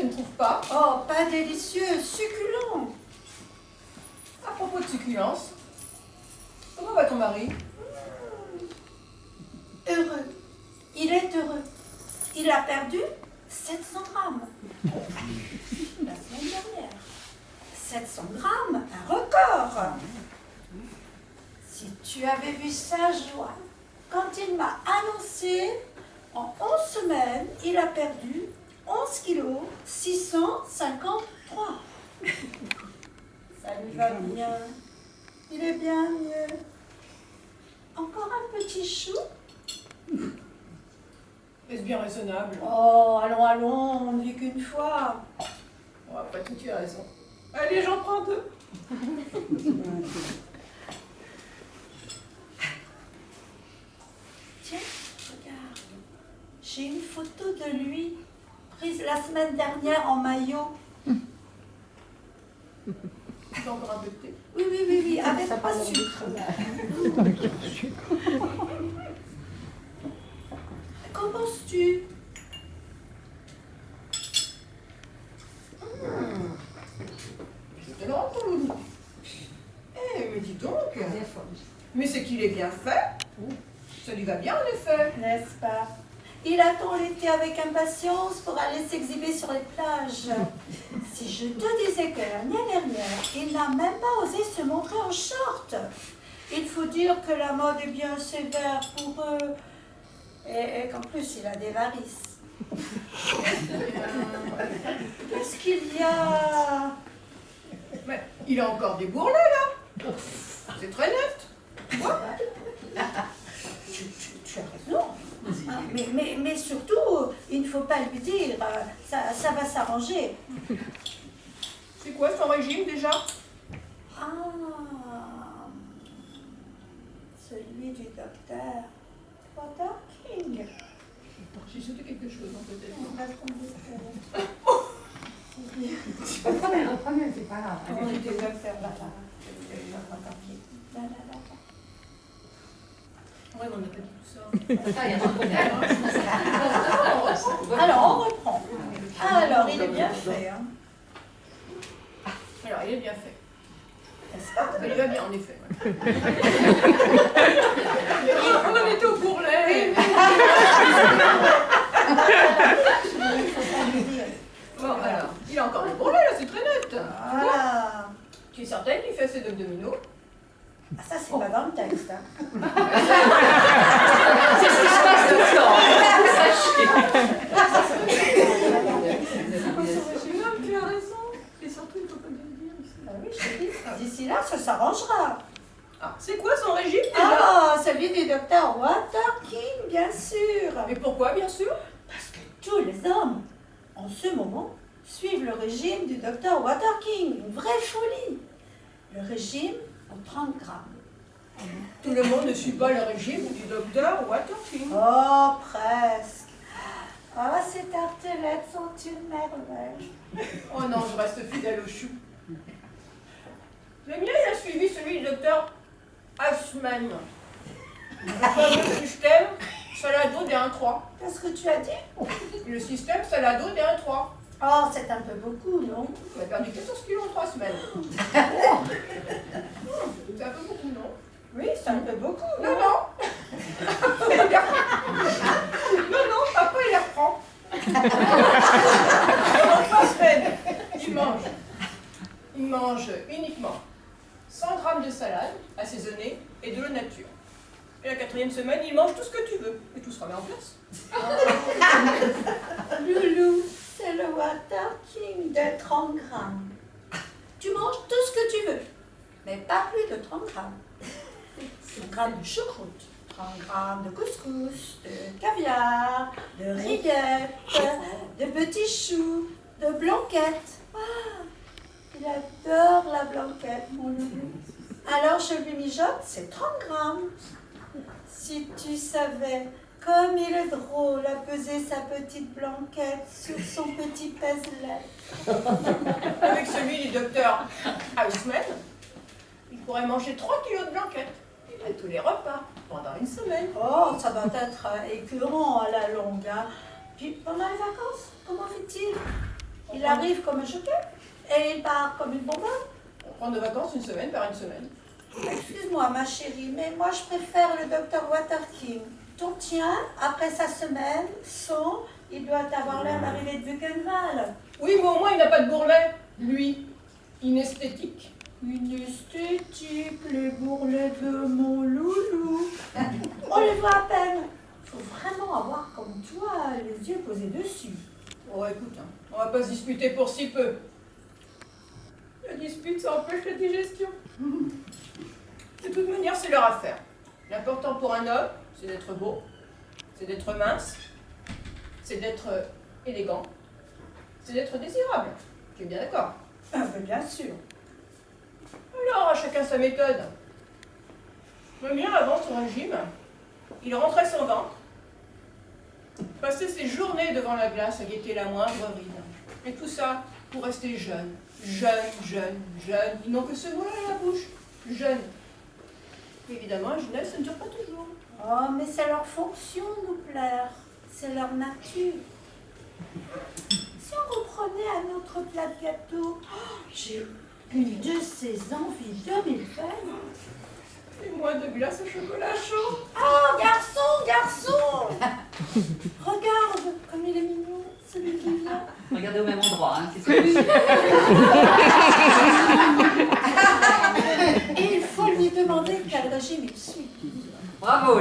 tu ne trouves pas? Oh, pas délicieux, succulent. À propos de succulence, comment va ton mari? Heureux. Il est heureux. Il a perdu 700 grammes. La semaine dernière. 700 grammes, un record. Si tu avais vu sa joie quand il m'a annoncé, en 11 semaines, il a perdu 11 kilos 653. Ça lui va bien. Il est bien mieux. Encore un petit chou? Est-ce bien raisonnable? Oh, allons, allons, on ne vit qu'une fois. Bon, après tout, tu as raison. Allez, j'en prends deux. Tiens, regarde. J'ai une photo de lui, prise la semaine dernière en maillot. Tu as encore un peu de thé? Oui, oui, oui, oui, avec pas de sucre. Qu'en penses-tu? C'est énorme ton loulou. Eh, mais dis donc. Mais c'est qu'il est bien fait. Ça lui va bien en effet. N'est-ce pas? Il attend l'été avec impatience pour aller s'exhiber sur les plages. Si je te disais que l'année dernière, il n'a même pas osé se montrer en short. Il faut dire que la mode est bien sévère pour eux. Et qu'en plus, il a des varices. Qu'est-ce qu'il y a? Mais il a encore des bourrelets là. C'est très net. Tu vois? Tu as raison. Ah, mais surtout, il ne faut pas lui dire, ça va s'arranger. C'est quoi son régime déjà? Ah, celui du docteur Water King. J'ai sauté quelque chose, hein, peut-être. On va tomber. Reprenez, c'est pas grave. On était docteur là-bas. Water King. Là, là, là. Ouais, mais on n'a pas dit tout ça. Ça, il y a pas de problème. Alors, on reprend. Alors, il est bien fait. Hein. Alors, il est bien fait. N'est-ce pas? Il va bien en effet. Ouais. On était au bourrelet. Bon, alors, il a encore des bourrelets là, c'est très net. Voilà. Tu es certaine qu'il fait ses abdominaux? Ah, ça, c'est pas dans le texte. Hein. C'est ce qui se passe tout le temps. Sachez. Non, tu as raison. Et surtout, il ne faut pas bien le dire ici. Ah oui, je te dis. D'ici là, ça s'arrangera. Ah, c'est quoi son régime déjà? Ah, celui du docteur Water King, bien sûr. Et pourquoi, bien sûr? Parce que tous les hommes, en ce moment, suivent le régime du docteur Water King. Une vraie folie. Le régime en 30 grammes. Tout le monde ne suit pas le régime du docteur Water King. Oh, presque. Ah, ces tartelettes sont une merveille. Oh non, je reste fidèle au chou. Le mien, il a suivi celui du docteur Haussmann. Le fameux système Salado des 1-3. Qu'est-ce que tu as dit? Le système Salado des 1-3. Oh, c'est un peu beaucoup, non? Il a perdu 14 kilos en 3 semaines. C'est un peu beaucoup, non? Oui, c'est un peu beaucoup, Non, non? non. Non, non, après il les reprend. En 3 semaines, il mange uniquement 100 grammes de salade assaisonnée et de l'eau nature. Et la 4e semaine, il mange tout ce que tu veux. Et tout sera mis en place. Loulou, c'est le Water King de 30 grammes. Tu manges tout ce que tu veux, mais pas plus de 30 grammes. 30 grammes de choucroute, 30 grammes de couscous, de caviar, de rillettes, de petits choux, de blanquettes. Ah, il adore la blanquette, mon loulou. Alors je lui mijote, c'est 30 grammes. Si tu savais comme il est drôle à peser sa petite blanquette sur son petit pèse-lait. Avec celui du docteur Haussmann, il pourrait manger 3 kilos de blanquette à tous les repas pendant une semaine. Oh, ça va être écœurant à la longue. Hein. Puis pendant les vacances, comment fait-il? Il Il arrive comme un choquet et il part comme une bonbonne. On prend de vacances une semaine par une semaine. Excuse-moi, ma chérie, mais moi je préfère le docteur Waterking. Ton tien, après sa semaine, il doit avoir l'air d'arriver de Buchenwald. Oui, mais au moins il n'a pas de bourrelet. Lui, inesthétique. Une esthétique, les bourrelets de mon loulou. On les voit à peine. Faut vraiment avoir comme toi les yeux posés dessus. Oh, écoute, hein, on va pas se disputer pour si peu. La dispute, ça empêche la digestion. De toute manière, c'est leur affaire. L'important pour un homme, c'est d'être beau, c'est d'être mince, c'est d'être élégant, c'est d'être désirable. Tu es bien d'accord? Ah, ben bien sûr. Alors, à chacun sa méthode. Le mien, avant son régime, il rentrait son ventre, passait ses journées devant la glace à guetter la moindre ride. Et tout ça pour rester jeune, jeune. Ils n'ont que ce mot-là à la bouche. Jeune. Évidemment, la jeunesse, ça ne dure pas toujours. Oh, mais c'est leur fonction de nous plaire. C'est leur nature. Si on reprenait à notre plat de gâteau, j'ai une de ces envies de mille-feuilles. Et moi, de glace au chocolat chaud. Oh, garçon Regarde comme il est mignon, celui qui vient. Regardez au même endroit, hein, c'est ce que Et il faut lui demander quel régime il suit. Bravo.